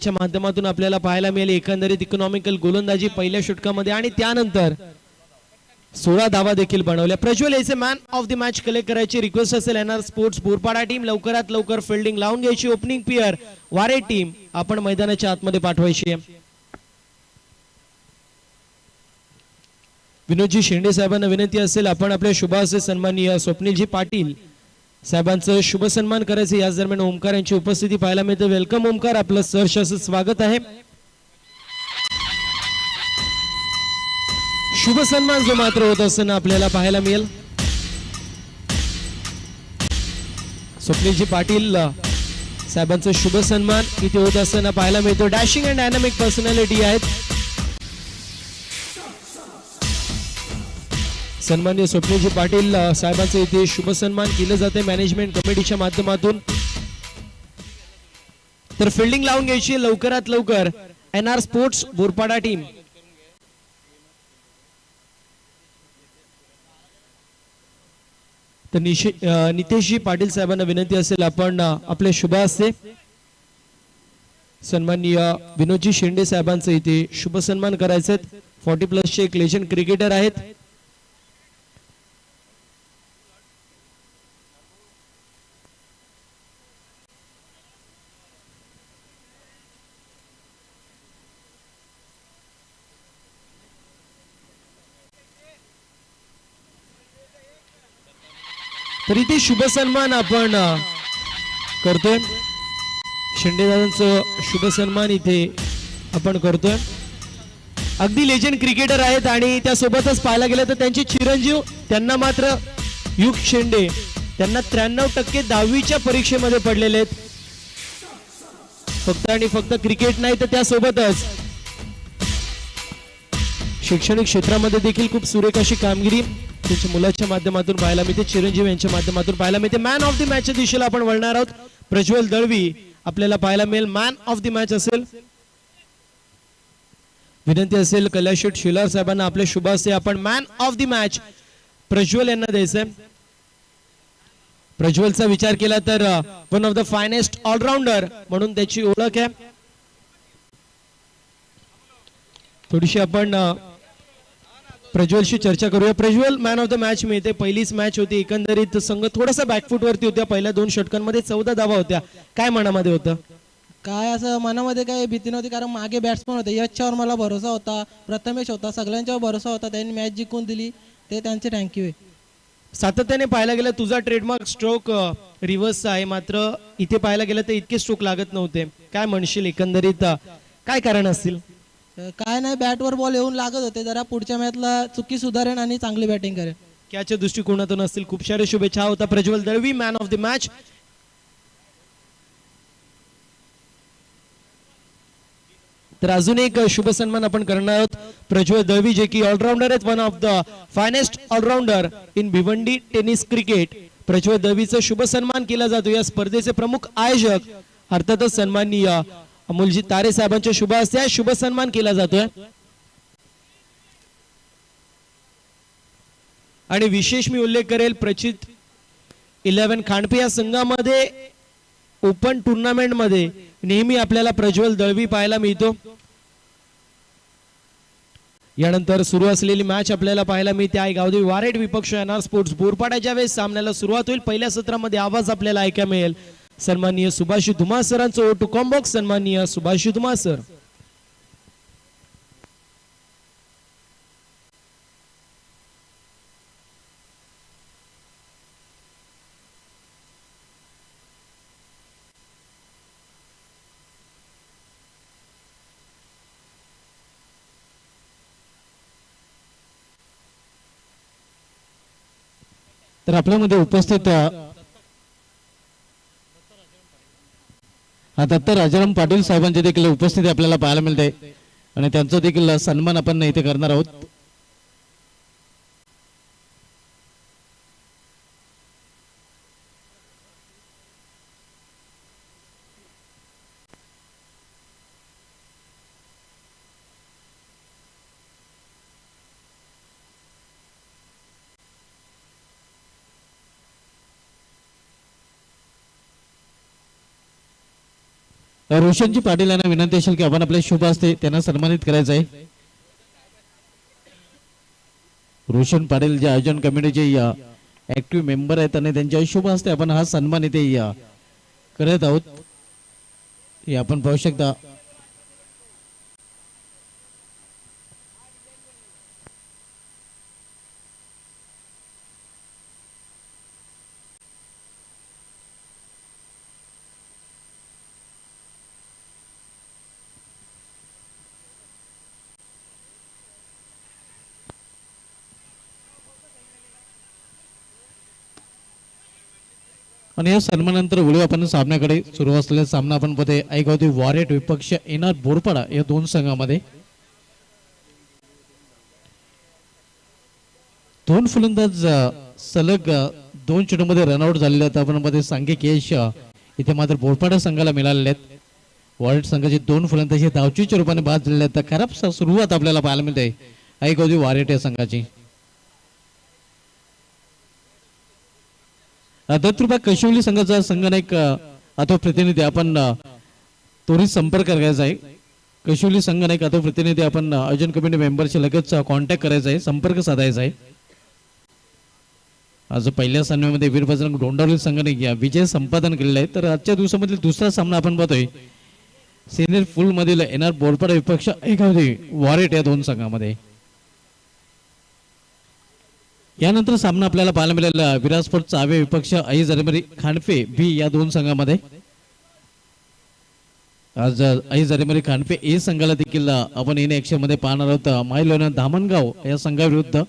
च्या माध्यमातून आपल्याला पाहायला मिळाली एकंदरीत इकॉनॉमिकल गोलंदाजी पहिल्या षटकामध्ये आणि त्यानंतर 16 धावा देखील बनवल्या। प्रज्वल याचे man of the match collect करायची रिक्वेस्ट असेल एनआर स्पोर्ट्स बोरपाडा टीम लवकरात लवकर फिल्डिंग लावून घ्यायची। ओपनिंग पेयर वारे टीम आपण मैदानाच्या आतमध्ये पाठवायची आहे। विनोदजी शेंडे साहेबांना विनंती असेल आपण आपल्या शुभासे सन्माननीय स्वप्नीलजी पाटील साहेबांचं शुभ सन्मान करायचं। याच दरम्यान ओमकार यांची उपस्थिती पाहायला मिळते। वेलकम ओमकार, आपलं सहर्ष असं स्वागत आहे। शुभ सन्मान जो मात्र होत असताना आपल्याला पाहायला मिळेल। स्वप्नीलजी पाटील साहेबांचं शुभ सन्मान इथे होत असताना पाहायला मिळतो। डॅशिंग अँड डायनामिक पर्सनॅलिटी आहेत सन्माननीय स्वप्नीलजी पाटील साहेबांचे इथे शुभ सन्मान केलं जाते मॅनेजमेंट कमिटीच्या माध्यमातून। तर फिल्डिंग लावून घ्यायची लवकरात लवकर एनआर स्पोर्ट्स बोरपाडा टीम। तर नितेशजी पाटील साहेबांना विनंती असेल आपण आपले शुभ हस्ते सन्माननीय विनोदजी शेंडे साहेबांचे इथे शुभ सन्मान करायचे। 40+ चे एक लेजंड क्रिकेटर आहेत। तर इथे शुभ सन्मान आपण करतोय। शेंडेदादांचं शुभ सन्मान इथे आपण करतोय। अगदी लेजंड क्रिकेटर आहेत आणि त्यासोबतच पाहायला गेलं तर त्यांचे चिरंजीव त्यांना मात्र युग शेंडे त्यांना 93% 10वीच्या परीक्षेमध्ये पडलेले आहेत। फक्त आणि फक्त क्रिकेट नाही तर त्यासोबतच शैक्षणिक क्षेत्रामध्ये देखील खूप सुरेख अशी कामगिरी त्यांच्या मुलाच्या माध्यमातून पाहायला मिळते। चिरंजीव यांच्या माध्यमातून पाहायला मिळते। मॅन ऑफ द मॅचच्या दिशेला आपण वळणार आहोत। प्रज्वल दळवी आपल्याला पाहायला मिळेल मॅन ऑफ द मॅच असेल। विनंती असेल कैलाशेठ शिलार साहेबांना आपले शुभ हस्ते आपण man of the match Prajwal यांना द्यायचंय। प्रज्वलचा विचार केला तर one of the finest allrounder म्हणून त्याची ओळख आहे। थोडीशी आपण प्रज्वलशी चर्चा करूया। Prajwal man of the match मिळते। पहिलीच मॅच होती, एकंदरीत संघ थोडासा बॅकफुट वरती होत्या। पहिल्या 2 षटकांमध्ये 14 धावा होत्या। काय मनामध्ये होतं? काय असं मनामध्ये काही भीती नव्हती, कारण मागे बॅट्समन होते, यशच्यावर मला भरोसा होता, प्रथमेश होता, सगळ्यांच्यावर भरोसा होता। त्यांनी मॅच जिंकून दिली, ते त्यांचे थँक्यू आहे। सातत्याने पाहायला गेलं तुझा ट्रेडमार्क स्ट्रोक रिव्हर्स आहे, मात्र इथे पाहायला गेलं तर इतके स्ट्रोक लागत नव्हते। काय म्हणशील एकंदरीत काय कारण असतील? काय नाही, बॅटवर बॉल येऊन लागत होते, जरा पुढच्या मॅचला चुकी सुधारेन आणि चांगली बॅटिंग करेन त्याच्या दृष्टिकोनातून असतील। खूप सारे शुभेच्छा होता Prajwal Dalvi man of the match. तर अजून एक शुभ सन्मान आपण करणार आहोत प्रज्वल दळवी जे की ऑलराऊंडर आहेत, one of the finest allrounder in Bhiwandi tennis cricket. Prajwal दळवीचा शुभ सन्मान केला जातो। या स्पर्धेचे प्रमुख आयोजक अर्थातच सन्माननीय अमोलजी तारे साहेबांच्या शुभ हस्ते शुभ सन्मान केला जातोय। आणि विशेष मी उल्लेख करेल प्रचित 11 खांडपे या संघामध्ये ओपन टुर्नामेंट मध्ये नेहमी आपल्याला प्रज्वल दळवी पाहायला मिळतो। यानंतर सुरू असलेली मॅच आपल्याला पाहायला मिळते आहे गावदेवी वारेड विपक्ष एनआर स्पोर्ट्स बोरपाडा। ज्यावेळेस सामन्याला सुरुवात होईल पहिल्या सत्रामध्ये आवाज आपल्याला ऐकायला मिळेल सन्माननीय सुभाष धुमाळ सरांचं ओ टू कॉम्बॉक्स। सन्माननीय सुभाष धुमाळ सर। तर आपल्यामध्ये उपस्थित दत्ता राजाराम पाटील साहेबांची देखील उपस्थिती आपल्याला पाहायला मिळते आणि त्यांचा देखील सन्मान आपण इथे करणार आहोत। रोशनजी पाटील यांना विनंती असेल की आपण आपले शुभ असते त्यांना सन्मानित करायचं आहे. रोशन पाटील जे आयोजन कमिटीचे ऍक्टिव्ह मेंबर आहेत आणि त्यांच्या शुभ हस्ते आपण हा सन्मान इथे करत आहोत. हे आपण पाहू शकता. आणि या सन्मानानंतर वळू आपण सामन्याकडे. सुरू असलेला सामना आपण पाहतोय ऐगावती वॉरेट विपक्ष एनआर बोरपाडा या दोन संघामध्ये. दोन फलंदाज सलग 2 चेंडूमध्ये रनआउट झालेले आहेत. आपण मध्ये सांघिक यश इथे मात्र बोरपाडा संघाला मिळालेले आहेत. वॉरेट संघाचे 2 फलंदाज धावचीच्या रूपाने बाद झालेले आहेत. खराब सुरुवात आपल्याला पाहायला मिळते ऐगावती वॉरेट या संघाची. दत्तृपा कशिवली संघाचा संघनायक अथवा प्रतिनिधी आपण त्वरित संपर्क करायचा आहे. कशिवली संघनायक अथवा प्रतिनिधी आपण आयोजन कमिटी मेंबरशी लगेच कॉन्टॅक्ट करायचा आहे, संपर्क साधायचा आहे. आज पहिल्या सामन्यामध्ये वीर बजरंग डोंडावली संघाने विजय संपादन केलेला आहे. तर आजच्या दिवसामधील दुसरा सामना आपण पाहतोय सिनियर फुल मधील एनआर बोरपाडा विपक्ष ऐगावती वॉरेट या दोन संघामध्ये. यानंतर सामना आपल्याला पाहायला मिळाला विरासपूर चावे विपक्ष आई जरमरी खांडफे बी या दोन संघामध्ये. आज आई जरमरी खांडफे ए संघाला देखील आपण इन ऍक्शन मध्ये पाहणार आहोत मायलोना धामणगाव या संघाविरुद्ध.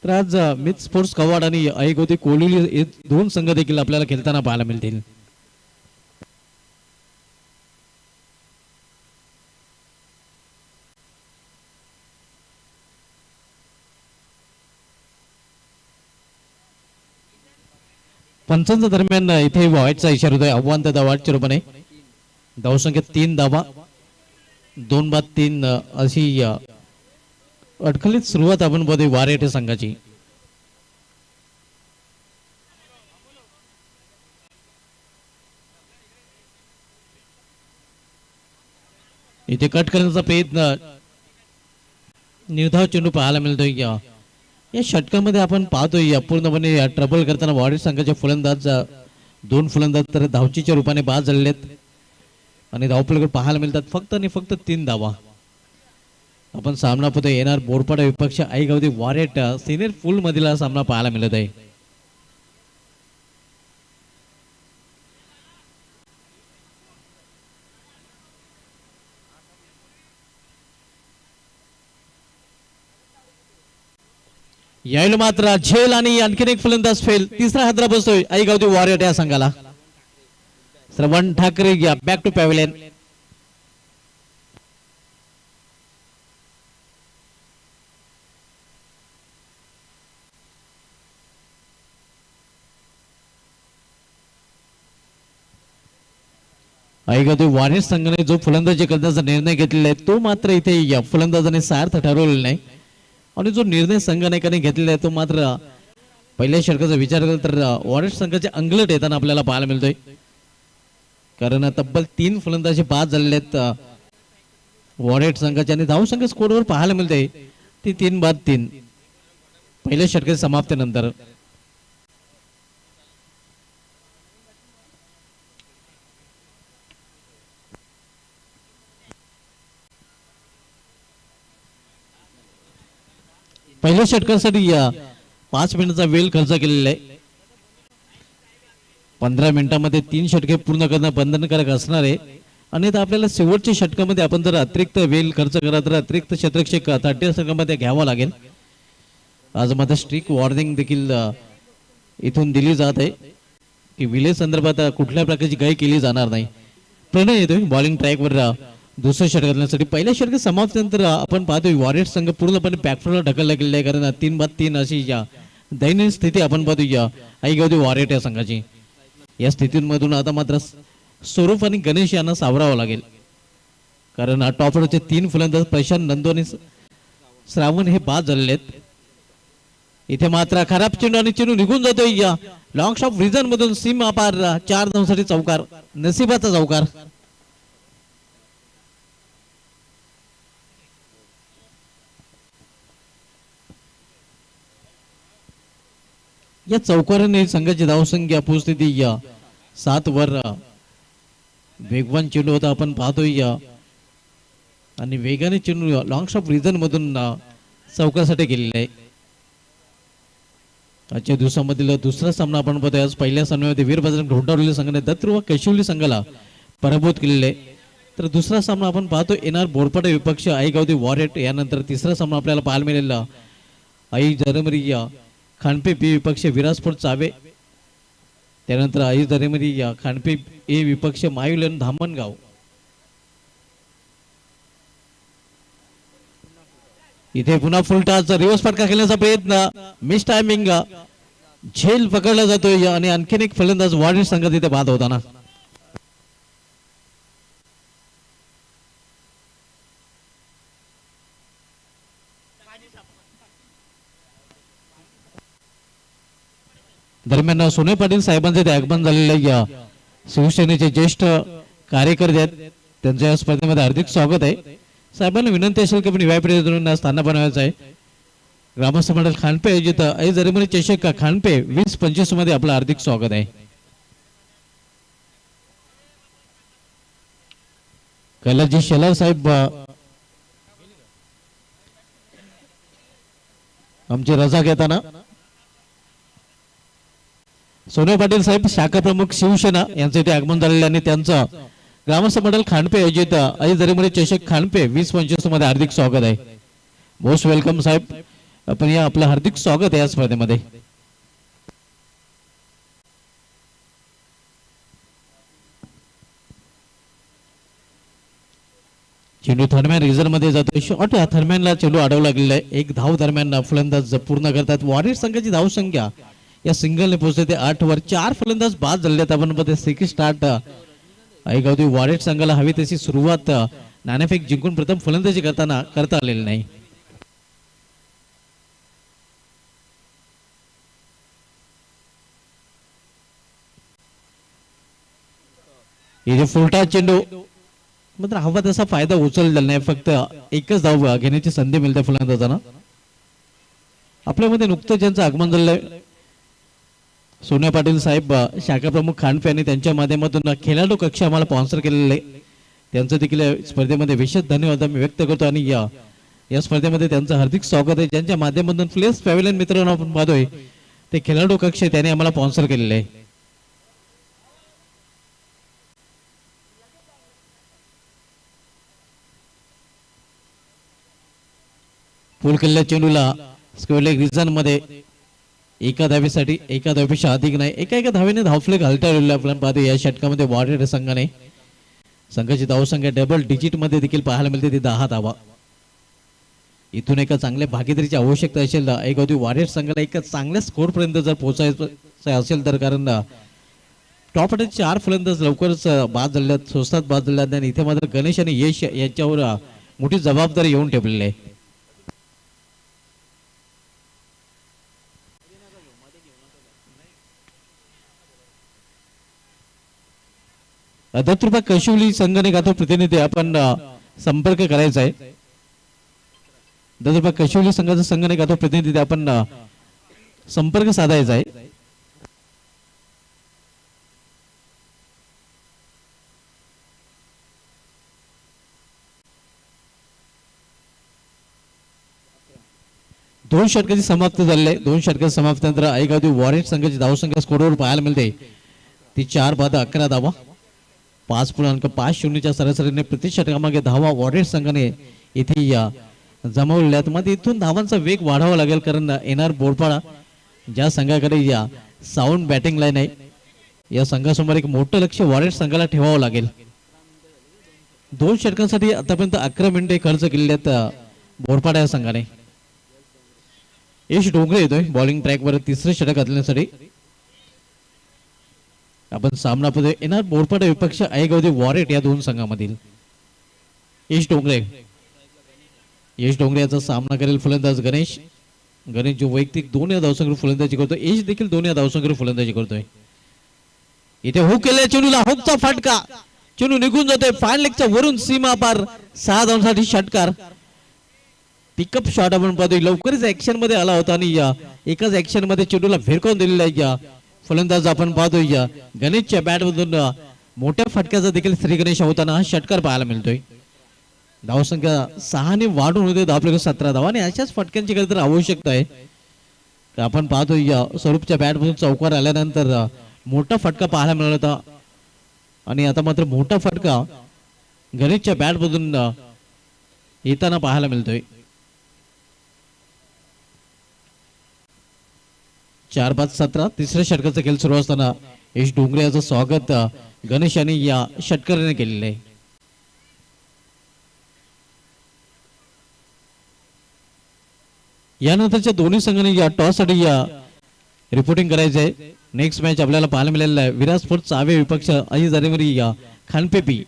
तर आज मिथ स्पोर्ट्स कवाड आणि ऐगावती कोलिवली हे दोन संघ देखील आपल्याला खेळताना पाहायला मिळतील. पंचांच्या दरम्यान इथे व्हाईटचा इशारा होतोय आव्हान त्या धावाच्या रूपाने. धावसंख्या 3 धावा 2 बाद 3 अशी अडखळीत सुरुवात आपण बघतोय वॉरेट संघाची. इथे कट करण्याचा प्रयत्न निर्धाव चेंडू पाहायला मिळतोय. या षटकामध्ये आपण पाहतोय पूर्णपणे ट्रबल करताना वॉरेट संघाचे फलंदाज 2 फलंदाज तर धावचीच्या रूपाने बाद झालेले आहेत आणि धावफलक पाहायला मिळतात फक्त आणि फक्त 3 धावा. आपण सामना पाहतोय येणार बोरपाडा विपक्ष ऐगावती वॉरेट सिनियर फुल मधील हा सामना पाहायला मिळत आहे. यावेळी मात्र झेल आणि आणखीन एक फलंदाज फेल. तिसरा हादरा बसतोय ऐगावती वॉरियर या संघाला. श्रवण ठाकरे या बॅक टू पॅव्हलियन. ऐगावती वॉरियर संघाने जो फलंदाजी करण्याचा निर्णय घेतलेला आहे तो मात्र इथे या फलंदाजाने सार्थ ठरवलेला नाही आणि जो निर्णय संघनायकाने घेतलेला आहे तो मात्र पहिल्या षटकाचा विचार केला तर वॉरेट संघाचे अंगलट येताना आपल्याला पाहायला मिळतोय. कारण तब्बल 3 फलंदाजी बाद झालेले आहेत वॉरेट संघाचे आणि धावसंख्या स्कोरवर पाहायला मिळते ती 3 बाद 3 पहिल्या षटकाच्या समाप्तीनंतर. पहिल्या षटकासाठी 5 मिनिटाचा वेळ खर्च केलेला आहे. 15 मिनिटांमध्ये 3 षटके पूर्ण करणं बंधनकारक असणार आहे आणि आपल्याला शेवटच्या षटकामध्ये आपण जर अतिरिक्त वेळ खर्च करा तर अतिरिक्त क्षेत्ररक्षक 30 षटकामध्ये घ्यावा लागेल. आज मात्र स्ट्रिक वॉर्निंग देखील इथून दिली जात आहे की विले संदर्भात कुठल्या प्रकारची गाय केली जाणार नाही. प्रणय येतोय बॉलिंग ट्रॅकवर दुसऱ्या षटक करण्यासाठी. पहिल्या षटक समाप्तीनंतर आपण पाहतोय वॉरेट संघ पूर्णपणे बॅकफुटला ढकलला गेलेला आहे कारण 3 बाद 3 अशी दैनंदिन स्थिती आपण पाहतोय ऐगावती वॉरेट या संघाची. या स्थितीमधून आता मात्र स्वरूप आणि गणेश यांना सावरावं लागेल कारण टॉप ऑर्डरचे 3 फलंदाज प्रशांत नंदू आणि श्रावण हे बाद झालेले आहेत. इथे मात्र खराब चेंडू आणि चेंडू निघून जातोय या लॉंग शॉट रिजन मधून सीमा पार 4 धावांसाठी चौकार नशिबाचा चौकार. या चौकाराने संघाची धावसंख्या पोहोचते या 7 वर. वेगवान चेंडू होता आपण पाहतोय आणि वेगाने चेंडू लॉंग शॉट रिजन मधून चौकासाठी गेलेला आहे. आजच्या दिवसामधील दुसरा सामना आपण पाहतोय. आज पहिल्या सामन्यामध्ये वीर बजरंग घोटावलेल्या संघाने दत्तुर्वा कशिवली संघाला पराभूत केलेले आहे. तर दुसरा सामना आपण पाहतो एनआर बोरपाडे विपक्ष आईगावदी वॉरेट. यानंतर तिसरा सामना आपल्याला पाहायला मिळालेला आई जरमरिया खानपे बी विपक्ष विरासपूर चावे. त्यानंतर आई जरमरिया खानपे ए विपक्ष मायुलन धामणगाव. इथे पुन्हा फुलटाचा रिव्हर्स फटका खेळण्याचा प्रयत्न, मिस टायमिंग, झेल पकडला जातोय आणि आणखीन एक फलंदाज वॉरेट संघात इथे बाद होताना. दरम्यान सोने पाटील साहेबांचे ते आगमन झालेले शिवसेनेचे ज्येष्ठ कार्यकर्ते आहेत. त्यांच्या या स्पर्धेमध्ये हार्दिक स्वागत आहे. साहेबांना विनंती असेल की आपण व्यायापीठातून स्थान बनवायचं आहे. ग्रामस्थ मंडळ खानपे आयोजित आई जरमरी चषक खानपे 2025 मध्ये आपलं हार्दिक स्वागत आहे. कैलासजी शेलार साहेब आमची रजा घेताना, सोने पाटील साहेब शाखा प्रमुख शिवसेना यांचे इथे आगमन झालेले आणि त्यांचं ग्रामस्थ मंडळ खानपे आयोजित आई जरीमरी चषक खानपे 2025 मध्ये हार्दिक स्वागत आहे. मोस्ट वेलकम साहेब, आपण या आपलं हार्दिक स्वागत आहे या स्पर्धेमध्ये. चेंडू थर्मॅन रिझर्व मध्ये जातोय. शॉट थर्मॅनला चेंडू अडवला गेलेला आहे. एक धाव दरम्यान फलंदाज पूर्ण करतात. वॉरियर संघाची धाव संख्या या सिंगलने पोहोचते 8 वर. 4 फलंदाज बाद झालेत. आपण मध्ये सेकंड स्टार्ट आईगावदी वॉरियर संघाला हवी तशी सुरुवात नाणेफेक जिंकून प्रथम फलंदाजी करता आलेली नाही. इथे फुलटा चेंडू मात्र हवा तसा फायदा उचललेला नाही. फक्त एकच धाव घेण्याची संधी मिळते फलंदाजांना. आपल्यामध्ये नुकतंच ज्यांचं आगमन झालेलं आहे सोन्या पाटील साहेब शाखा प्रमुख खानपे आणि त्यांच्या माध्यमातून खेळाडू कक्ष आम्हाला स्पॉन्सर केलेले आहे. त्यांचं देखील स्पर्धेमध्ये विशेष धन्यवाद मी व्यक्त करतो आणि या स्पर्धेमध्ये त्यांचं हार्दिक स्वागत आहे. ज्यांच्या माध्यमातून प्लेस पॅव्हिलियन मित्रांनो आपण पाहतोय ते खेळाडू कक्ष त्याने आम्हाला स्पॉन्सर केलेले आहे. फुल केलेल्या चेंडूला स्क्वेअर लेग रिजन मध्ये एका धावेपेक्षा अधिक नाही एका धावेने धावफलक हलटाळलेला आपण पाहतो. या षटकामध्ये वॉरियर संघाने संघाची धावसंख्या डबल डिजिट मध्ये देखील पाहायला मिळते ती 10 धावा. इथून एका चांगल्या भागीदारीची आवश्यकता असेल ऐगावती वॉरियर संघाला एका चांगल्या स्कोर पर्यंत जर पोहोचायचं असेल तर, कारण टॉप 4 फलंदाज लवकरच बाद झालेल्या स्वस्तात बाद झालेल्या आणि इथे मात्र गणेश आणि यश यांच्यावर मोठी जबाबदारी येऊन ठेवलेली आहे. दत्तुर्बा कशिवली संघाने गातो प्रतिनिधी आपण संपर्क करायचा आहे. दत्तुर्बा कशिवली संघाचा संघाने गातो प्रतिनिधी आपण संपर्क साधायचा आहे. दोन षटकाची समाप्त झालेली आहे. 2 षटकाची समाप्तीनंतर आईगावती वॉरियर संघाची धावसंख्या स्कोरवर पाहायला मिळते ती 4 बाद 11 धावा. 5.50च्या सरासरीने प्रति षटकामागे धावा वॉरियर संघाने इथे जमवलेल्या. मध्ये इथून धावांचा वेग वाढावा लागेल कारण एनआर बोरपाडा ज्या संघाकडे या साऊंड बॅटिंग लाईन आहे या संघासमोर एक मोठं लक्ष वॉरियर संघाला ठेवावं लागेल. 2 षटकांसाठी आतापर्यंत 11 मिनिटे खर्च केलेले आहेत बोरपाडा या संघाने. यश डोंगरे येतोय बॉलिंग ट्रॅकवर तिसरे षटक घालण्यासाठी. आपण सामना पाहतोय एनआर बोरपाडा विपक्ष आईगावती वॉरियर या 2 संघामधील. यश डोंगरे याचा सामना करेल फलंदाज गणेश जो वैयक्तिक 2 या धावसंख्येवर फलंदाजी करतोय. यश देखील 2 या धावसंख्येवर फलंदाजी करतोय. इथे हुक केलेल्या चेंडूला हुकचा फटका, चेंडू निघून जातोय फाईन लेगच्या वरून सीमा पार 6 धावांसाठी षटकार. पिकअप शॉट आपण पाहतोय लवकरच ऍक्शन मध्ये आला होता आणि या एकाच ऍक्शन मध्ये चेंडूला भिरकावून दिलेला आहे या फलंदाज आपण पाहतोय या गणेशच्या बॅट मधून मोठ्या फटक्याचा देखील श्री गणेश होताना हा षटकार पाहायला मिळतोय. धावसंख्या 6 ने वाढून होते आपल्याकडे 17 धावा आणि अशाच फटक्यांची काहीतरी आवश्यकता आहे. आपण पाहतोय या स्वरूपच्या बॅट मधून चौकार आल्यानंतर मोठा फटका पाहायला मिळाला होता आणि आता मात्र मोठा फटका गणेशच्या बॅट मधून येताना पाहायला मिळतोय. 4-5-17 तिसऱ्या षटकाचा खेळ सुरू असताना यश डोंगरे याचं स्वागत गणेश यांनी या षटकाराने केलेलं आहे. यानंतरच्या दोन्ही संघांनी या टॉस साठी या रिपोर्टिंग करायचं आहे. नेक्स्ट मॅच आपल्याला पाहायला मिळालेला आहे विराट स्पोर्ट्स चावे विपक्ष अजी जानेवारी या खानपेपी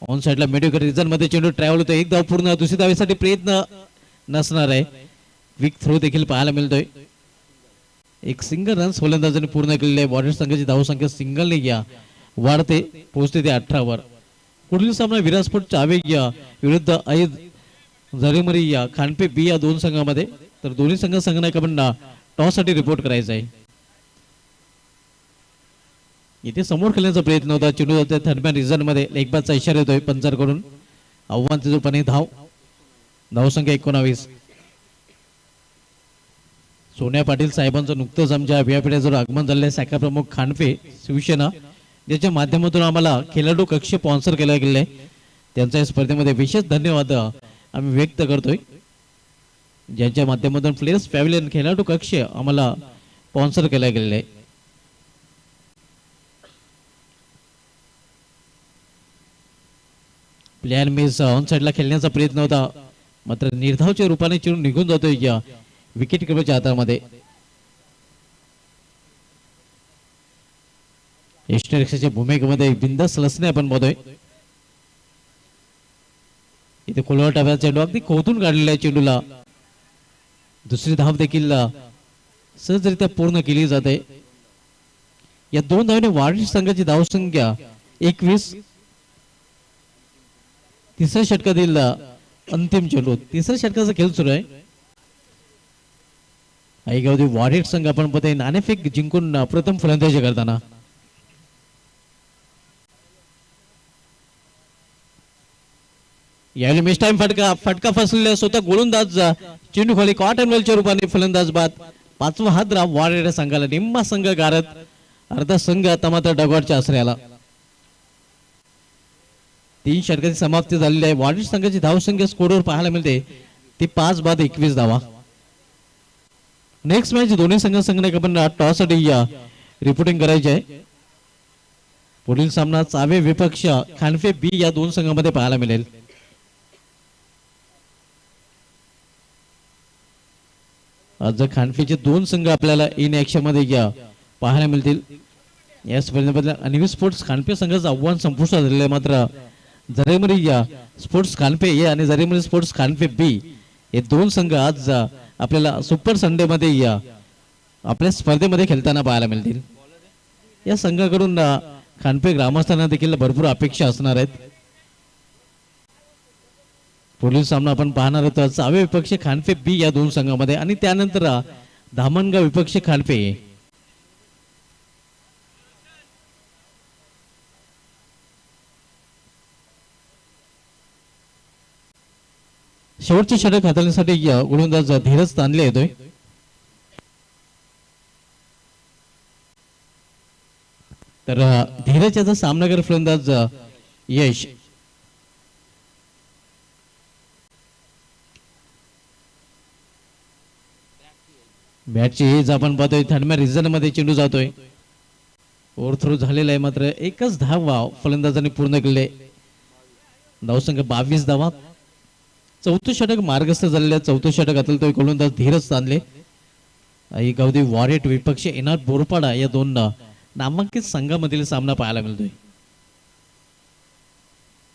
ऑन साइडला मेडिकल रिझन मध्ये चेंडू ट्रॅव्हल होतो. एक धाव पूर्ण दुसरी धावेसाठी प्रयत्न नसणार आहे. क्विक थ्रो देखील पाहायला मिळतोय. एक सिंगल रन फलंदाजांनी पूर्ण केलेले आहे. वॉरियर संघाची धावसंख्या सिंगलने या वाढते पोहोचते ते 18 वर. पुढील सामना विराट स्पोर्ट्स चावे या विरुद्ध अयद जरेमरी या खानपे बी या दोन संघामध्ये तर दोन्ही संघांना आपण टॉस साठी रिपोर्ट करायचा आहे. इथे समोर खेळण्याचा प्रयत्न होता चेंडू जाते थर्डमॅन रिझन मध्ये लेगबाजचा इशारा येतोय पंचांकडून. आव्हान तिजोपणे धावसंख्या 19. सोन्या पाटील साहेबांचं नुकतंच आमच्या व्यापीठाजवळ आगमन झालेलं शाखा प्रमुख खानपे शिवसेना ज्याच्या माध्यमातून आम्हाला खेळाडू कक्ष स्पॉन्सर केला गेलेला आहे त्यांच्या स्पर्धेमध्ये विशेष धन्यवाद आम्ही व्यक्त करतोय. ज्यांच्या माध्यमातून प्लेयर्स पॅव्हिलियन खेळाडू कक्ष आम्हाला स्पॉन्सर केला गेलेला आहे. प्लेयर मेस ऑन साइडला खेळण्याचा प्रयत्न होता मात्र निर्धावच्या रूपाने चिरून निघून जातोय या विकेट किपरच्या हातामध्ये. एस्टरच्या भूमिकेमध्ये बिंदास लसणे आपण बघतोय. इथे खोलवर टाव्याचा चेंडू अगदी खोदून काढलेला आहे. चेंडूला दुसरी धाव देखील सहजरित्या पूर्ण केली जाते. या दोन धावांनी वाढीव संघाची धावसंख्या 21. तिसऱ्या षटकातील अंतिम चेंडू तिसऱ्या षटकाचा खेळ सुरू आहे. आईगावदी वॉरियर संघ आपण पते नाणेफेक जिंकून प्रथम फलंदाजी करताना यावेळी मिस टाइम फटका फसलेला स्वतः गोलंदाज चेंडू खाली कॉटन वेलच्या रूपाने फलंदाज बाद. 5वा हादरा वॉरियर संघाला निम्मा संघ गारत अर्धा संघ आता मात्र डगवाडच्या आश्रयाला. 3 षटकाची समाप्ती झालेली आहे. वॉरियर संघाची धावसंख्या स्कोरवर पाहायला मिळते ती 5 बाद 21 धावा. नेक्स्ट मॅच दोन्ही संघांना आपण टॉस साठी रिपोर्टिंग करायची आहे. पुढील सामना चावे विपक्ष खानफे बी या दोन संघांमध्ये पाहायला मिळेल. आज खानफेचे दोन संघ आपल्याला इन ऍक्शन मध्ये पाहायला मिळतील. या स्पर्धेमध्ये अनवी स्पोर्ट्स खानपे संघाचं आव्हान संपुष्टात झालेलं आहे मात्र जरेमरी स्पोर्ट्स खानपे ए आणि जरेमरी स्पोर्ट्स खानपे बी हे दोन संघ आज आपल्याला सुपर संडे मध्ये आपल्या स्पर्धेमध्ये खेळताना पाहायला मिळतील. या संघाकडून खानपे ग्रामस्थांना देखील भरपूर अपेक्षा असणार आहेत. पुढील सामना आपण पाहणार आहोत चावे विपक्ष खानपे बी या दोन संघामध्ये आणि त्यानंतर धामणगाव विपक्ष खानपे. शेवटचे षटक हाताळण्यासाठी गोलंदाज धीरज तांदले येतोय. तर धीरज याचा सामनाकर फलंदाज यश. बॅटची एज आपण पाहतोय थर्डमॅन रिझन मध्ये चेंडू जातोय. ओव्हर थ्रो झालेला आहे मात्र एकच धाव फलंदाजांनी पूर्ण केले. धावसंख्या 22 धावा. चौथं षटक मार्गस्थ झालेल्या चौथं षटक हाताळतोय गोलंदाज धीरज तांदले. आई गावदी वॉरियर विपक्ष एनार बोरपाडा या दोन नामांकित संघामधील सामना पाहायला मिळतोय.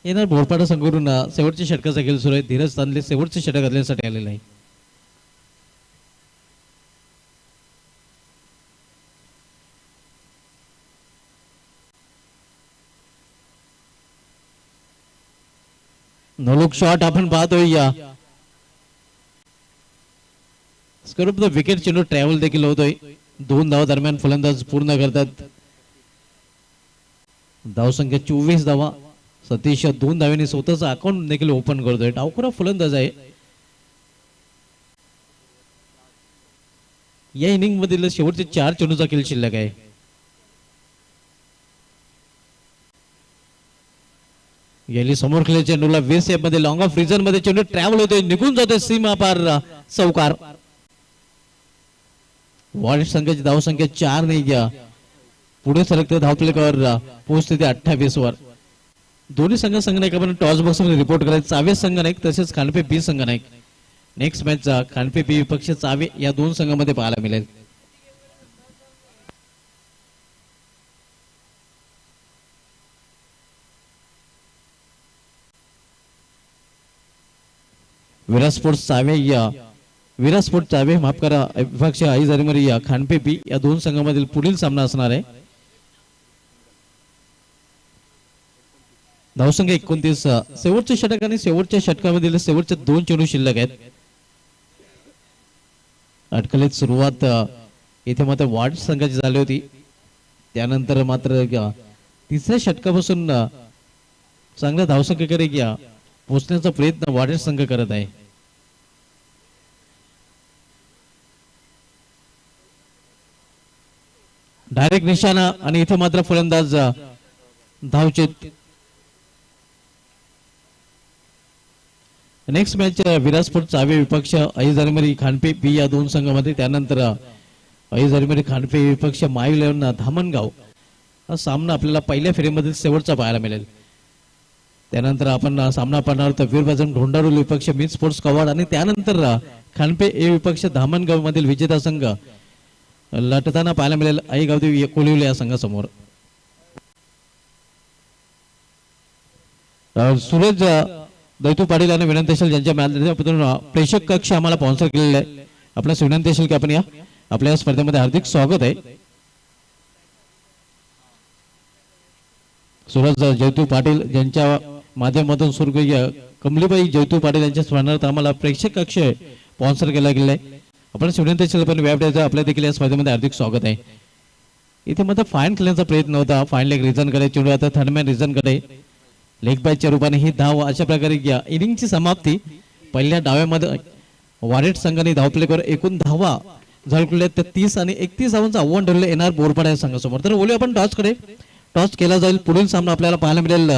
एनार बोरपाडा संघाकडून शेवटच्या षटकाचा खेळ सुरू आहे. धीरज तांदले शेवटचे षटक घालण्यासाठी आलेला आहे. नोलुक शॉट आपण पाहतोय स्कोर ऑफ द विकेट चेंडू ट्रॅव्हल देखील होतोय. 2 धावा दरम्यान फलंदाज पूर्ण करतात. धावसंख्या 24 धावा. सतीश 2 धाव्यांनी स्वतःचं अकाउंट देखील ओपन करतोय. डावखुरा फलंदाज आहे. या इनिंग मधील शेवटचे 4 चेंडूचा खेळ शिल्लक आहे. गेली समोर खेळल्या चेंडूला 20 मध्ये लॉंग ऑफ रिझन मध्ये चेंडू ट्रॅव्हल होतोय, निघून जातोय सीमा पार चौकार. वॉर्ड संघाची धावसंख्या 4 नाही घ्या. पुढे सरकते धावफलकावर पोहोचते ते 28 वर. दोन्ही संघनायक आपण टॉस बॉक्स मध्ये रिपोर्ट करायचं. चावे संघनायक तसेच खांडपे बी संघनायक. नेक्स्ट मॅचचा खांडपे बी विपक्ष चावे या 2 संघामध्ये पाहायला मिळेल. विराट स्पोर्ट्स चावे माफ करा विपक्ष आई जारीमरी या खांडपे बी या 2 संघामधील पुढील सामना असणार आहे. धावसंख्या 29. शेवटचे षटक आणि शेवटच्या षटकामधील शेवटचे 2 चेंडू शिल्लक आहेत. अटकलीत सुरुवात इथे मात्र वार्ड संघाची झाली होती. त्यानंतर मात्र तिसऱ्या षटकापासून चांगल्या धावसंख्येकडे पोहोचण्याचा प्रयत्न वार्ड संघ करत आहे. डायरेक्ट निशाणा आणि इथे मात्र फलंदाज धावचेत. नेक्स्ट मॅच विराट स्पोर्ट्स चावे विपक्ष आई जारीमरी खांडपे बी या 2 संघामध्ये. त्यानंतर आई जारीमरी खांडपे विपक्ष मायू 11 धामणगाव हा सामना आपल्याला पहिल्या फेरीमध्ये शेवटचा पाहायला मिळेल. त्यानंतर आपण सामना पाहणार आहोत वीरभजन ढोंडारुल विपक्ष मित स्पोर्ट्स कवाड आणि त्यानंतर खांडपे ए विपक्ष धामणगाव मधील विजेता संघ लढताना पाहायला मिळेल आई गावदेवी कोलिवले या संघासमोर. सूरज दैतू पाटील आणि विनंती असेल ज्यांच्या माध्यमातून प्रेक्षक कक्ष आम्हाला स्पॉन्सर केलेला आहे. आपल्यास विनंती असेल की आपण या आपल्या स्पर्धेमध्ये हार्दिक स्वागत आहे. सूरज जयतू पाटील ज्यांच्या माध्यमातून स्वर्गीय कमलीबाई जयतू पाटील यांच्या स्मरणार्थ आम्हाला प्रेक्षक कक्ष स्पॉन्सर केला गेला आहे. आपण विनंती असेल पण व्यापड्याचं आपल्या देखील या स्पर्धेमध्ये हार्दिक स्वागत आहे. इथे मात्र फाईन खेळण्याचा प्रयत्न होता. फाईन लेग रिझन कडे चेंडू आता थर्डमॅन रिझन कडे लेग बायच्या रूपाने ही धाव अशा प्रकारे इनिंगची समाप्ती. पहिल्या डाव्यामध्ये वारेट संघाने धावफलकावर एकूण धावा झळकल्या त्या 30 आणि 31 धावांचं आव्हान ठरलं येणार बोरपाडा या संघासमोर. तर बोलूया आपण टॉस कडे. टॉस केला जाईल. पुढील सामना आपल्याला पाहायला मिळेल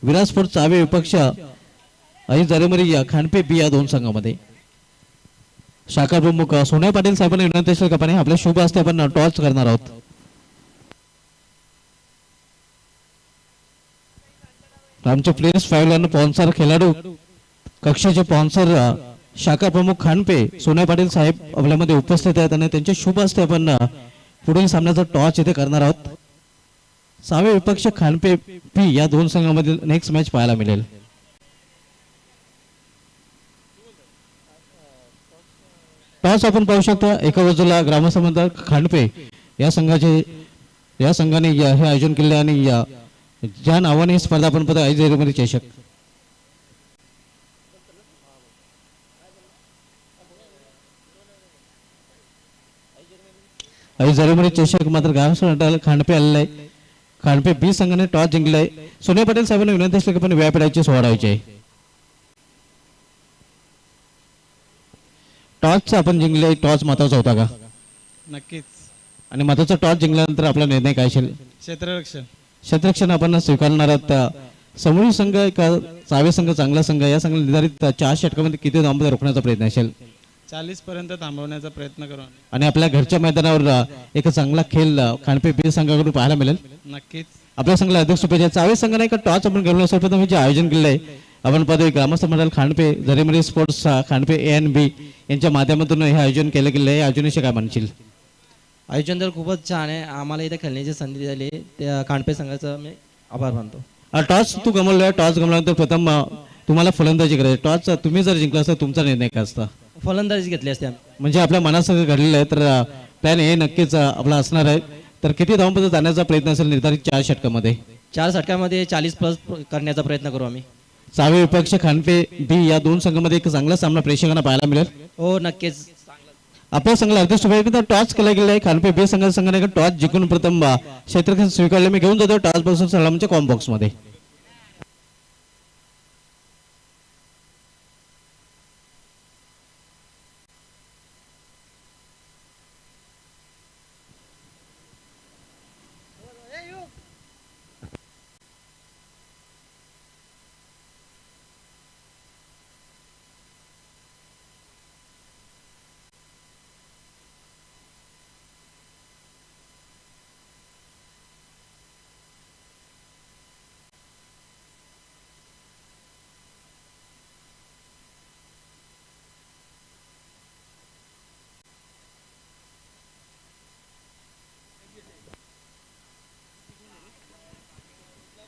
विराट स्पोर्ट्स चावे विपक्ष आई जारीमरी या खांडपे बी या 2 संघामध्ये. शाखा प्रमुख सोन्या पाटील साहेबांनी विनंती असेल का आपल्या शुभ हस्ते आपण टॉस करणार आहोत. आमचे प्लेयर्स 5 स्पॉन्सर खेळाडू कक्षाचे स्पॉन्सर शाखा प्रमुख खांडपे सोन्या पाटील साहेब आपल्यामध्ये उपस्थित आहेत आणि त्यांच्या शुभ हस्ते आपण पुढील सामन्याचा टॉस इथे करणार आहोत. सावे विपक्ष खांडपे पी या 2 संघांमधील नेक्स्ट मॅच पाहायला मिळेल. टॉस आपण पाहू शकता. एका बाजूला ग्रामसंबंध खांडपे या संघाने हे आयोजन केले आणि ज्या नावाने स्पर्धा आपण पाहतो आई जारीमरी चषक. आई जारीमरी चषक मात्र ग्रामसंबंध खांडपे आलेला आहे. खांडपे बी संघाने टॉस जिंकलाय. सोन्या पाटील साहेबांना विनंती असली की पण व्यापड्याची सोडायची आहे. टॉसचा आपण जिंकले. टॉस महत्वाचा होता का? नक्कीच. आणि महत्वाचा टॉस जिंकल्यानंतर आपला निर्णय काय असेल? क्षेत्ररक्षण आपण स्वीकारणार आहोत. समोरील संघ का चावे संघ चांगला संघ या संघाला निर्धारित 4 षटकामध्ये किती धावांमध्ये रोखण्याचा प्रयत्न असेल? 40 पर्यंत थांबवण्याचा प्रयत्न करू. आणि आपल्या घरच्या मैदानावर एक चांगला खेळ खांडपे बी संघाकडून पाहायला मिळेल. नक्कीच. आपल्या संघाला अध्यक्ष शुभेच्छा. चावे संघाने एक टॉस आपण घेऊन सर्वप्रथम जे आयोजन केलं आहे आपण पाहतो ग्रामस्थ मंडळ खांडपे जारीमरी स्पोर्ट्स खांडपे ए एन बी यांच्या माध्यमातून हे आयोजन केलं गेलं आहे. आयोजनाविषयी काय म्हणशील? आयोजन तर खूपच छान आहे. आम्हाला इथे खेळण्याची संधी झाली त्या खांडपे संघाचा मी आभार मानतो. टॉस तू गमावला. टॉस गमावल्यानंतर प्रथम तुम्हाला फलंदाजी करायची. टॉस तुम्ही जर जिंकला असता तुमचा निर्णय काय असता? फलंदाजी घेतली असते. म्हणजे आपल्या मनासंग घडलेलं आहे तर प्लॅन हे नक्कीच आपला असणार आहे. तर किती धावांपर्यंत जाण्याचा प्रयत्न असेल निर्धारित 4 षटकामध्ये? 4 षटकामध्ये 40+ करण्याचा प्रयत्न करू आम्ही. चावे विपक्ष खांडपे बी या 2 संघामध्ये एक चांगला सामना प्रेक्षकांना पाहायला मिळेल. हो नक्कीच. आपल्या संघाला अर्धे शुभेच्छा टॉस केला गेला आहे. खानपे बे संघाने टॉस जिंकून प्रथम क्षेत्ररक्षण स्वीकारले. मी घेऊन जातो टॉस पासून सलामच्या कॉम्बॉक्स मध्ये.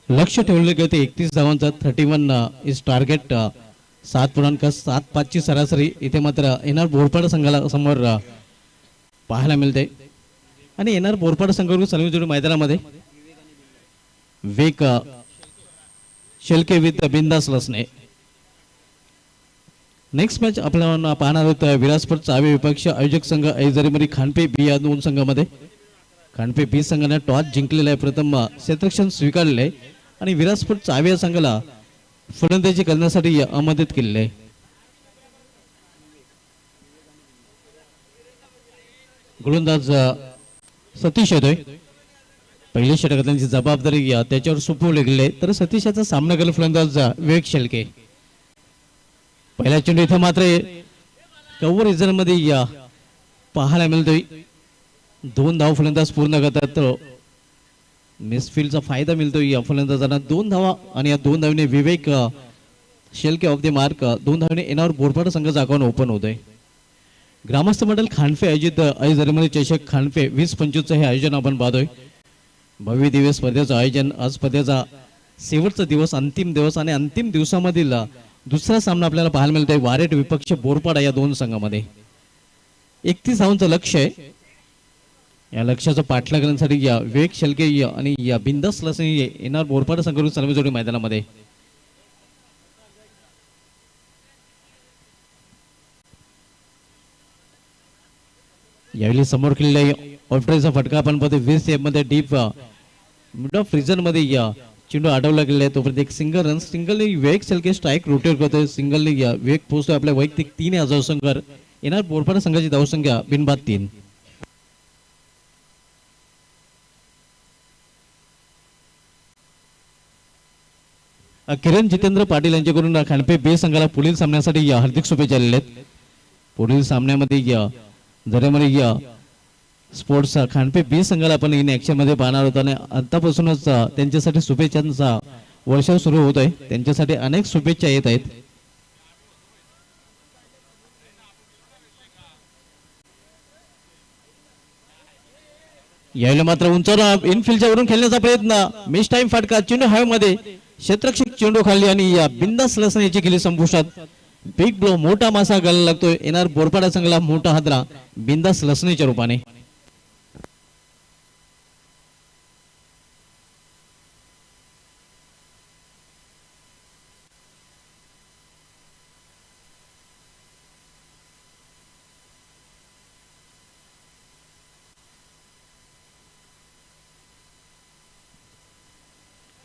लक्ष ठेवले गेले 31 धावांचा 31 इज टार्गेट. 7.75 ची सरासरी इथे मात्र एनआर बोरपाड संघाला समोर पाहायला मिळते. आणि एनआर बोरपाड संघावर सलमीजोडी मैदानामध्ये वेक शेलके विथ बिंदास लसणे. नेक्स्ट मॅच आपल्याला पाहणार आहोत विरासपट चावे विपक्ष आयोजक संघ ऐजरीमरी खानपे बी या दोन संघामध्ये. खानपे बी संघाने टॉस जिंकलेला आहे. प्रथम क्षेत्ररक्षण स्वीकारले आहे आणि विरासपट चावे या संघाला फलंदाजी करण्यासाठी आमंत्रित केलेले आहे. गोलंदाज सतीश येतोय. पहिल्या षटकाची जबाबदारी त्याच्यावर सोपवली गेली आहे. तर सतीश याचा सामना केला फलंदाज विवेक शेलके. पहिल्या चेंडू इथं मात्र कव्हर रिझन मध्ये पाहायला मिळतोय. 2 धावा फलंदाज पूर्ण करतात. मिसफिल्डचा फायदा मिळतोय या फलंदाजांना. 2 धावा आणि या 2 धावने विवेक शेलके ऑफ द मार्क. 2 धावने एनावर बोरपाड संघाचा अकाउंट ओपन होतोय. ग्रामस्थ मंडळ खानफे आयोजित ऐजरीमरी चषक खानफे 20-25 हे आयोजन आपण पाहतोय. भव्य दिवस स्पर्धेचं आयोजन. आज स्पर्धेचा शेवटचा दिवस, अंतिम दिवस आणि अंतिम दिवसामधील दुसरा सामना आपल्याला पाहायला मिळतोय वारेट विपक्ष बोरपाडा या दोन संघामध्ये. 31 धावांचं लक्ष आहे. या लक्ष्याचं पाठलाग करण्यासाठी या विवेक शेलके आणि या बिंदास लसणे येणार बोरपाडा संघाकडून सलमीजोडी मैदानामध्ये. यावेळी समोर केलेल्या ऑल्ट्रेचा फटका आपण पाहतो. 20 मध्ये डीप मिड ऑफ रिजन मध्ये चेंडू अडवला गेला आहे. तोपर्यंत एक सिंगल रन. सिंगलने विवेक शेलके स्ट्राईक रोटेट करतोय. सिंगलने विवेक पोहोचतोय आपल्या वैयक्तिक 3 या धावसंख्येवर. येणार बोरपाडा संघाची धावसंख्या बिनबाद 3. किरण जितेंद्र पाटील यांच्याकडून खानपे बे संघाला पुढील सामन्यासाठी हार्दिक शुभेच्छा आलेल्या आहेत. पुढील सामन्यामध्ये जरेमध्ये स्पोर्ट्स खानपे बी संघाला आपण इन ऍक्शन मध्ये पाहणार होतो आणि आतापासूनच त्यांच्यासाठी शुभेच्छांचा वर्षाव सुरू होत आहे. त्यांच्यासाठी अनेक शुभेच्छा येत आहेत. यावेळी मात्र उंचावर इनफिल्डच्या वरून खेळण्याचा प्रयत्न. मिस टाइम फटका. चेंडू हवेमध्ये. क्षेत्ररक्षक चेंडू खाल्ली आणि या बिंदास लसण याची केली संपुष्टात. Big blow. मोठा मासा घालायला लागतोय येणार बोरपाडा संघाला. मोठा हादरा बिंदास लसणीच्या रूपाने.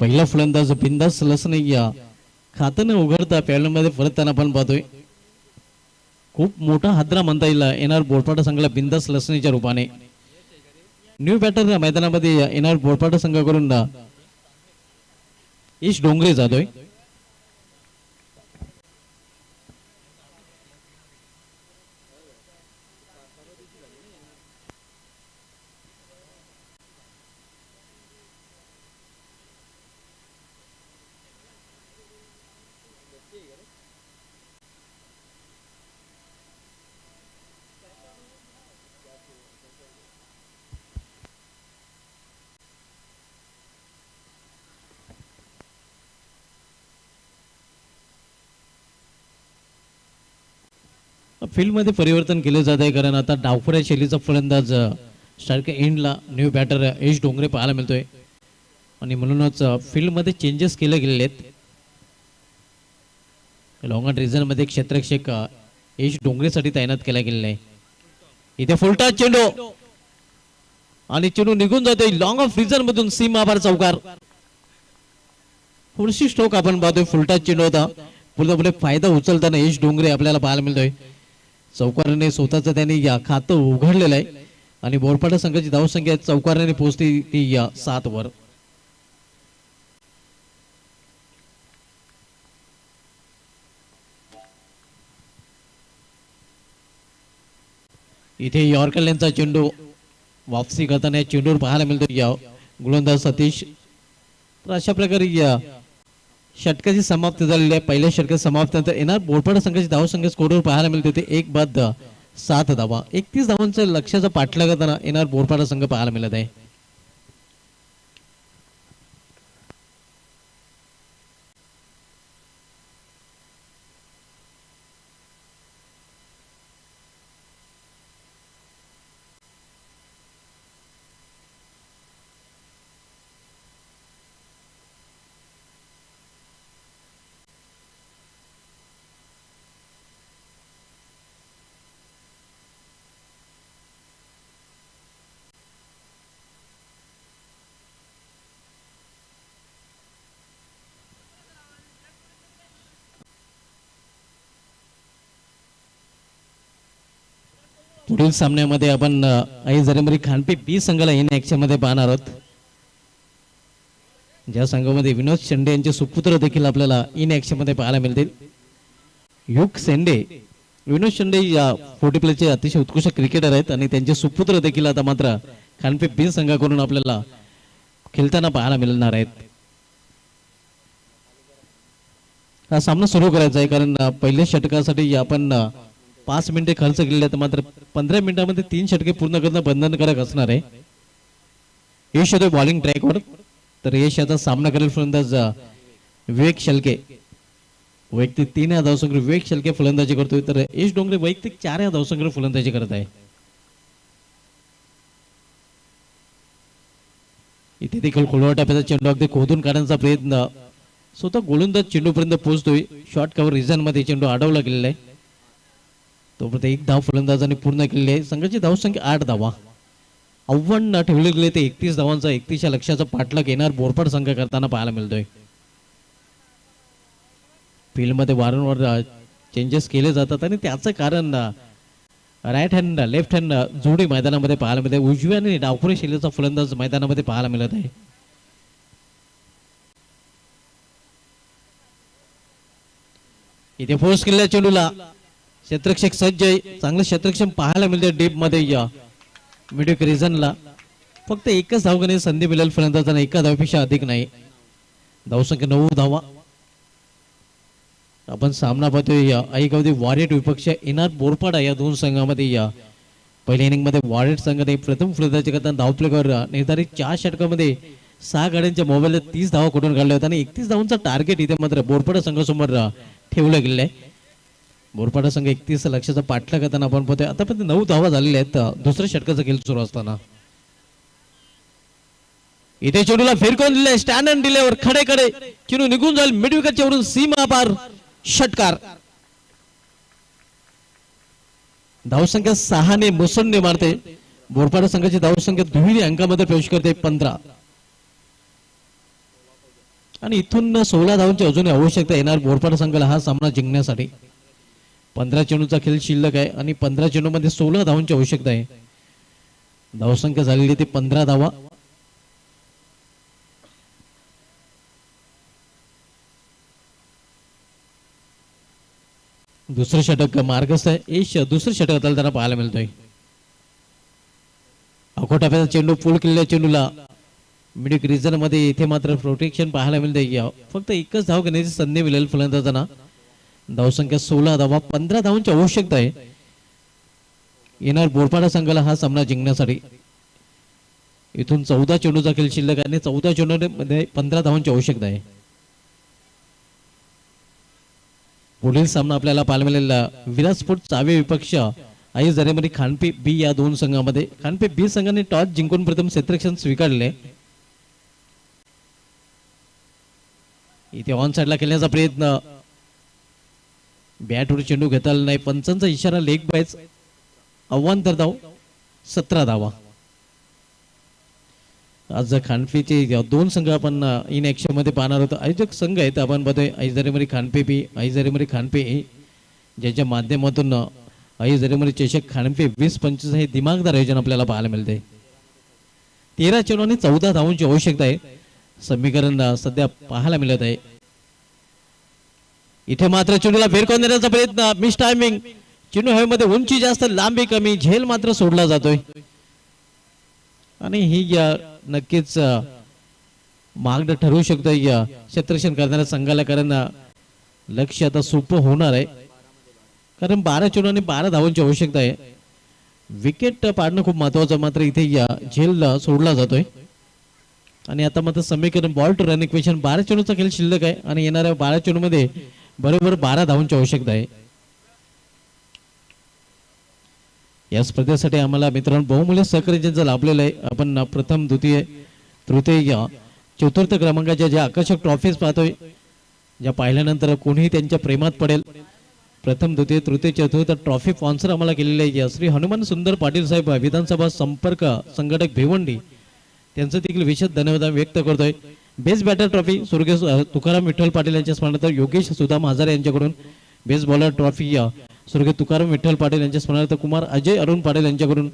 पहिला फलंदाज बिंदास लसणे खातं उघडता पॅलमध्ये परतताना आपण पाहतोय. खूप मोठा हादरा म्हणता येईल येणार बोरपाडा संघाला बिंदास लसणीच्या रूपाने. न्यू बॅटर मैदानामध्ये येणार बोरपाडा संघाकडून ईश डोंगरे जातोय. फील्ड मध्ये परिवर्तन केले जात आहे कारण आता डावखुऱ्या शैलीचा फलंदाज स्ट्राईक एंडला न्यू बॅटर यश डोंगरे पाहायला मिळतोय आणि म्हणूनच फील्ड मध्ये चेंजेस केले गेलेले आहेत. लॉंग ऑन रिझन मध्ये क्षेत्ररक्षक यश डोंगरेसाठी तैनात केला गेलेला आहे. इथे फुलटा चेंडू आणि चेंडू निघून जातोय लॉंग ऑफ रिझन मधून सीमाभार चौकार. थोडीशी स्ट्रोक आपण पाहतोय, फुलटा चेंडू होता. पूर्णपणे फायदा उचलताना यश डोंगरे आपल्याला पाहायला मिळतोय. चौकाराने स्वतःच त्यांनी या खातं उघडलेलं आहे आणि बोरपाडा संघाची धावसंख्या चौकाराने पोहोचली ती या 7 वर. इथे यॉर्करलॅनचा चेंडू वापसी करताना चेंडूवर पाहायला मिळतो या गोलंदाज सतीश. तर अशा प्रकारे या षटकाची समाप्ती झालेली आहे. पहिल्या षटकाची समाप्तीनंतर येणार बोरपाडा संघाची धावसंख्या स्कोरवर पाहायला मिळते ते 1 बाद 7 धावा. 31 धावांचं लक्ष्याचा पाठलाग करताना येणार बोरपाडा संघ पाहायला मिळत आहे. पुढील सामन्यामध्ये आपण आई खानपे बी संघाला इन ऍक्शन मध्ये पाहणार आहोत. ज्या संघामध्ये विनोद शेंडे यांचे सुपुत्र देखील आपल्याला इन ऍक्शन मध्ये पाहायला मिळतील. युग शेंडे, विनोद शेंडे या 40 प्लेचे अतिशय उत्कृष्ट क्रिकेटर आहेत आणि त्यांचे सुपुत्र देखील आता मात्र खानपे बी संघाकडून आपल्याला खेळताना पाहायला मिळणार आहेत. हा सामना सुरू करायचा आहे कारण पहिल्या षटकासाठी आपण 5 मिनिटे खर्च केलेले आहेत, मात्र 15 मिनिटांमध्ये 3 षटके पूर्ण करणं बंधनकारक असणार आहे. यश होतोय बॉलिंग ट्रॅकवर. तर यश याचा सामना करेल फलंदाज विवेक शेळके. वैयक्तिक 3 या धावसंख्येवर विवेक शेळके फलंदाजी करतोय, तर यश डोंगरे वैयक्तिक 4 या धावसंख्येवर फलंदाजी करत आहे. इथे देखील खोलवा टाप्याचा चेंडू अगदी खोदून काढण्याचा प्रयत्न, स्वतः गोलंदाज चेंडूपर्यंत पोहोचतोय. शॉर्ट कव्हर रिझन मध्ये चेंडू अडवला गेलेला आहे. तोपर्यंत 1 धाव फलंदाजांनी पूर्ण केलेली आहे. संघाची धावसंख्या 8 धावा. आव्हान ठेवले गेले ते 31 धावांचा 31 या लक्ष्याचा पाठलाग येणार बोरपाड संघ करताना पाहायला मिळतोय. फील्डमध्ये वारंवार चेंजेस केले जातात आणि त्याचं कारण राईट हँड लेफ्ट हँड जोडी मैदानामध्ये पाहायला मिळते. उजव्या आणि डावखुरी शैलीचा फलंदाज मैदानामध्ये पाहायला मिळत आहे. इथे फोर्स केलेल्या चेंडूला क्षेत्ररक्षक सज्ज आहे. चांगलं क्षेत्ररक्षण पाहायला मिळते डीप मध्ये या मिडविक रिजनला. फक्त एकच धाव घेण्याची संधी मिळेल फलंदाजांना, एका धावेपेक्षा अधिक नाही. धावसंख्या 9 धावा. आपण सामना पाहतोय ऐगावती वॉरियर विपक्ष येणार बोरपाडा या 2 संघामध्ये. या पहिल्या इनिंग मध्ये वॉरियर संघाने प्रथम फलंदाजी करताना धावफलकावर निर्धारित 4 षटकामध्ये 6 गाड्यांच्या मोबाईलला 30 धावा कुठून काढल्या होत्या आणि 31 धावांचा टार्गेट इथे मात्र बोरपाडा संघासमोर ठेवलं गेलेलं आहे. बोरपाडा संघ 31 लक्ष्याचा पाठलाग करताना आपण पाहतोय. आतापर्यंत 9 धावा झालेल्या आहेत दुसऱ्या षटकाचा खेळ सुरू असताना. इथे चेंडूला फिरकून दिले, स्टँड अँड डिलेवर खडे खडे चेंडू निघून जाईल मिड विकेटच्या वरून सीमा पार षटकार. धावसंख्या 6 ने मुसंडी मारते. बोरपाडा संघाची धावसंख्या दुहेरी अंकामध्ये प्रवेश करते 15 आणि इथून 16 धावांची अजूनही आवश्यकता येणार बोरपाडा संघाला हा सामना जिंकण्यासाठी. 15 चेंडूचा खेळ शिल्लक आहे आणि 15 चेंडू मध्ये 16 धावांची आवश्यकता आहे. धावसंख्या झालेली ती 15 धावा. दुसरं षटक मार्गस्थ आहे. यश दुसरं षटक त्यांना पाहायला मिळतोय. अकोटाप्याचा चेंडू पूल केलेल्या चेंडूला मिडिक रिजन मध्ये इथे मात्र प्रोटेक्शन पाहायला मिळतंय. फक्त एकच धाव घेण्याची संधी मिळेल फलंदाजांना. धावसंख्या 16 धावा. 15 धावांची आवश्यकता आहे येणार बोरपाडा संघाला हा सामना जिंकण्यासाठी. इथून 14 चेंडूचा खेळ शिल्लक आहे आणि 14 चेंडूमध्ये 15 धावांची आवश्यकता आहे. पुढील सामना आपल्याला पाहायला मिळेल विराट स्पोर्ट चावे विपक्ष आई जरेमध्ये खानपे बी या 2 संघामध्ये. खानपे बी संघाने टॉस जिंकून प्रथम क्षेत्ररक्षण स्वीकारले. इथे ऑन साइडला खेळण्याचा प्रयत्न, बॅटवर चेंडू घेता आला नाही. पंचांचा इशारा लेग बायच. अव्वांतर धाव 17 धावा. आज खानपेचे दोन संघ आपण इन ऍक्शन मध्ये पाहणार होतो. आयोजक संघ आहेत आपण बघतोय ऐजरेमरी खानपे बी ऐजरेमरी खानपे ए, ज्याच्या माध्यमातून ऐजरेमरी चषक खानपे 20-25 हे दिमागदार आयोजन आपल्याला पाहायला मिळते. 13 चेंडू आणि 14 धावांची आवश्यकता आहे. समीकरण सध्या पाहायला मिळत आहे. इथे मात्र चेंडूला भेरकून देण्याचा प्रयत्न, मिस टायमिंग. चेंडू हवेमध्ये उंची जास्त लांबी कमी, झेल मात्र सोडला जातोय. आणि ही नक्कीच मागणं ठरवू शकतो या क्षेत्ररक्षण करणाऱ्या संघाला, कारण लक्ष आता सोपं होणार आहे. कारण 12 चेंडू आणि 12 धावांची आवश्यकता आहे. विकेट पाडणं खूप महत्वाचं, मात्र इथे या झेल सोडला जातोय. आणि आता मात्र समीकरण बॉल टू रन इक्वेशन 12 चेंडूचा खेळ शिल्लक आहे आणि येणाऱ्या 12 चेंडू मध्ये बरोबर 12 धावांची आवश्यकता आहे. या स्पर्धेसाठी आम्हाला मित्रांनो बहुमूल्य सहकार्य लाभलेलं आहे. आपण प्रथम द्वितीय तृतीय चतुर्थ क्रमांकाच्या ज्या आकर्षक ट्रॉफीज पाहतोय, ज्या पाहिल्यानंतर कोणीही त्यांच्या प्रेमात पडेल. प्रथम द्वितीय तृतीय चतुर्थ ट्रॉफी स्पॉन्सर आम्हाला केलेले आहे श्री हनुमान सुंदर पाटील साहेब, विधानसभा संपर्क संघटक भिवंडी, त्यांचं देखील विशेष धन्यवाद व्यक्त करतोय. बेस्ट बॅटर ट्रॉफी स्वर्गीय तुकाराम विठ्ठल पाटील यांच्या स्मरणार्थ योगेश सुदाम हजारे यांच्याकडून. बेस्ट बॉलर ट्रॉफी स्वर्गीय तुकाराम विठ्ठल पाटील यांच्या स्मरणार्थ कुमार अजय अरुण पाटील यांच्याकडून.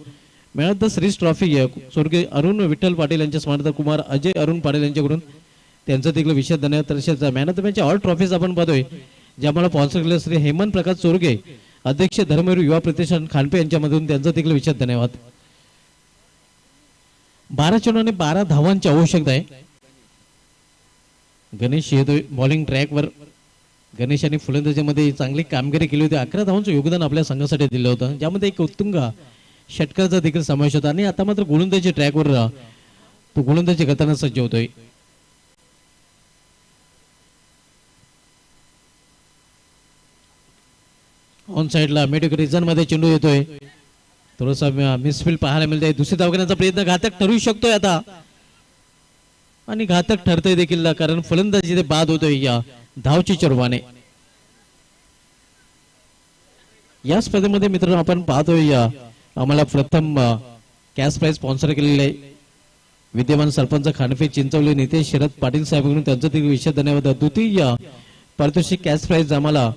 Man of the series trophy स्वर्गीय अरुण विठ्ठल पाटील यांच्या स्मरणार्थ कुमार अजय अरुण पाटील यांच्याकडून, त्यांचं देखील विशेष धन्यवाद. तसेच man of the match all trophies आपण पाहतोय, जे आम्हाला स्पॉन्सर केले श्री हेमंत प्रकाश चोरगे, अध्यक्ष धर्मवीर युवा प्रतिष्ठान खानपे यांच्यामधून, त्यांचं देखील विशेष धन्यवाद. 12 चेंडू आणि 12 धावांची आवश्यकता आहे. गणेश येतोय बॉलिंग ट्रॅकवर. गणेश आणि फलंदाजीमध्ये चांगली कामगिरी केली होती. 11 धावांचं योगदान आपल्या संघासाठी दिलं होतं, ज्यामध्ये एक उत्तुंग षटकाचा देखील समावेश होता. आणि आता मात्र गोलंदाजी ट्रॅकवर तो गोलंदाजी करताना सज्ज होतोय. ऑन साइडला मिड रिजन मध्ये चेंडू येतोय, थोडासा मिसफील्ड पाहायला मिळतंय. दुसरी धाव घेण्याचा प्रयत्न घातक ठरू शकतोय आता, आणि घातक ठरतोय देखील, कारण फलंदाजी ते बाद होतोय या धावची चरवाने. या स्पर्धेमध्ये मित्रांनो आपण पाहतोय आम्हाला प्रथम कॅश प्राइज स्पॉन्सर केलेले आहे विद्यमान सरपंच खानपे चिंचवली नितेश शरद पाटील साहेबांकडून, त्यांचं देखील विशेष धन्यवाद. द्वितीय पारितोषिक कॅश प्राइज आम्हाला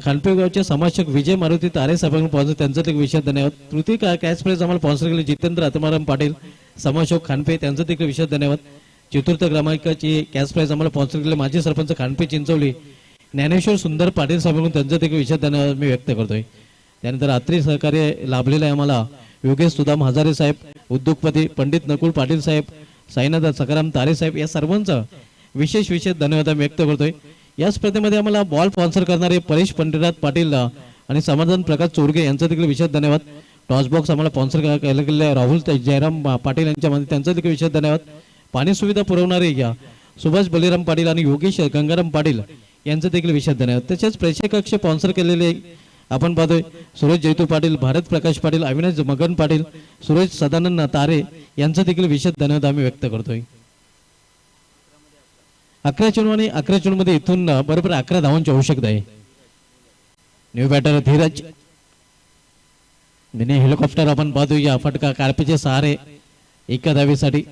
खानपे गावचे समाजसेवक विजय मारुती तारे साहेबांकडून स्पॉन्सर, त्यांचं देखील विशेष धन्यवाद. तृतीय कॅश प्राइज आम्हाला स्पॉन्सर केले जितेंद्र आत्माराम पाटील समाजसेवक खानपे, त्यांचं देखील विशेष धन्यवाद. चतुर्थ क्रमांकाची कॅश प्राइज आम्हाला स्पॉन्सर केले माजी सरपंच खानपे चिंचवली ज्ञानेश्वर सुंदर पाटील साहेबांकडून, त्यांचं देखील विशेष धन्यवाद मी व्यक्त करतोय. त्यानंतर अत्री सहकार्य लाभलेलं आहे आम्हाला योगेश सुदाम हजारे साहेब, उद्योगपती पंडित नकुल पाटील साहेब, साईनाथ सकाराम तारे साहेब, या सर्वांचं विशेष धन्यवाद व्यक्त करतोय. या स्पर्धेमध्ये आम्हाला बॉल स्पॉन्सर करणारे परेश पंडितनाथ पाटील आणि समाधान प्रकाश चोरगे, यांचं देखील विशेष धन्यवाद. टॉस बॉक्स आम्हाला स्पॉन्सर केलेले राहुल जयराम पाटील यांच्यामध्ये, त्यांचं देखील विशेष धन्यवाद. पाणी सुविधा पुरवणारे या सुभाष बलिराम पाटील आणि योगेश गंगाराम पाटील, यांचं देखील विशेष धन्यवाद. तसेच प्रेक्षक कक्ष स्पॉन्सर केलेले आपण पाहतोय सूरज जयतू पाटील, भारत प्रकाश पाटील, अविनाश मगन पाटील, सूरज सदानंद तारे, यांचं देखील विशेष धन्यवाद आम्ही व्यक्त करतोय. 11 चेंडू आणि 11 चेंडू मध्ये इथून बरोबर 11 धावांची आवश्यकता आहे. New batter Dheeraj mini helicopter आपण पाहतोय, या फटका कार्पेचे सहारे एका धावेसाठी.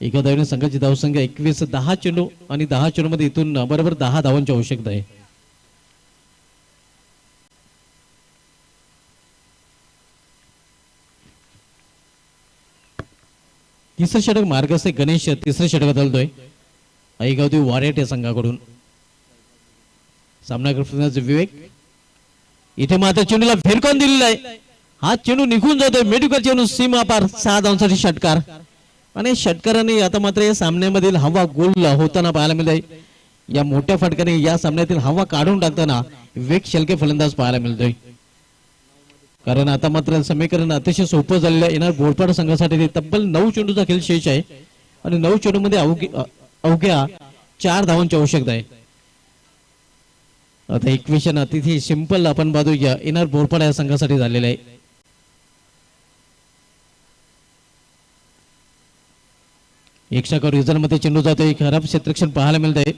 एका धावेने संघाची धावसंख्या 21. 10 चेंडू आणि 10 चेंडू मध्ये इथून बरोबर 10 धावांची आवश्यकता आहे. तिसरं षटक मार्गस्थ गणेश तिसरं षटक बदलतोय ऐगावती वारेट या संघाकडून. सामना करण्याचे विवेक, इथे मात्र चेंडूला फेरकून दिलेला आहे. हा चेंडू निघून जातोय, मेडिकल चेंडू सीमा पार 6 धावांसाठी षटकार. आणि षटकाराने आता मात्र या सामन्यामधील हवा गोल होताना पाहायला मिळते. या मोठ्या फटकाने या सामन्यातील हवा काढून टाकताना विवेक शेलके फलंदाज पाहायला मिळतोय. कारण आता मात्र समीकरण अतिशय सोपं झालेलं आहे. येणार बोरपाड संघासाठी तब्बल 9 चेंडूचा खेळ शेष आहे आणि 9 चेंडू मध्ये अवघ्या 4 धावांची आवश्यकता आहे. आता इक्वेशन अतिथी सिंपल आपण बघूया, येणार बोरपाड या संघासाठी झालेलं आहे. एकशा रिझल्ट मध्ये चेंडू जातोय, खराब क्षेत्ररक्षण पाहायला मिळत आहे.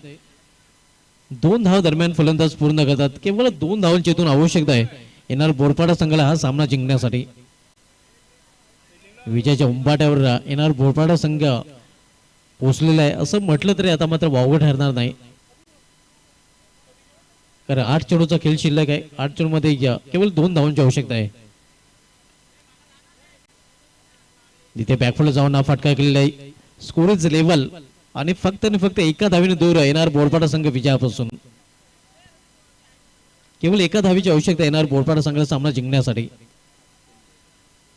2 धाव दरम्यान फलंदाज पूर्ण करतात. केवळ 2 धावांची इथून आवश्यकता आहे. येणार बोरपाडा संघाला हा सामना जिंकण्यासाठी. विजयाच्या उंबाट्यावर येणार बोरपाडा संघ पोचलेला आहे असं म्हटलं तरी आता मात्र वावगं ठरणार नाही, कारण 8 चेंडूचा खेळ शिल्लक आहे. 8 चेंडूमध्ये केवळ 2 धावांची आवश्यकता आहे. जिथे बॅकफुल जाऊन हा फटका केलेला आहे. स्कोरेज लेवल आणि फक्त एका धावीने दूर येणार बोरपाडा संघ विजयापासून. केवळ एका धावीची आवश्यकता येणार बोरपाडा संघाचा सामना जिंकण्यासाठी.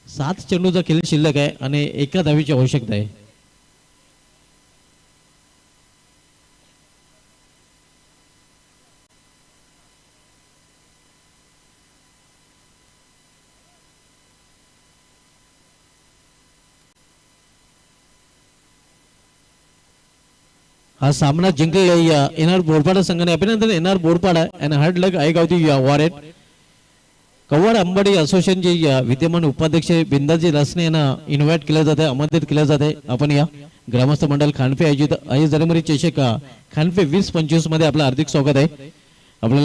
7 चेंडूचा खेळ शिल्लक आहे आणि एका धावीची आवश्यकता आहे. हा सामना जिंकलेला येणार बोरपाडा संघाने. अभिनंदन येणार बोरपाडा अँड हार्ड लक आयगावती वॉरेट. कव्वाड अंबाडी असोसिएशनचे विद्यमान उपाध्यक्ष बिंदाजी लसने यांना इन्व्हाइट केलं जाते, आमंत्रित केलं जाते. आपण या ग्रामस्थ मंडळ खानपे आयोजित झालेमरी चषक खानपे 2025 मध्ये आपलं हार्दिक स्वागत आहे. आपल्याला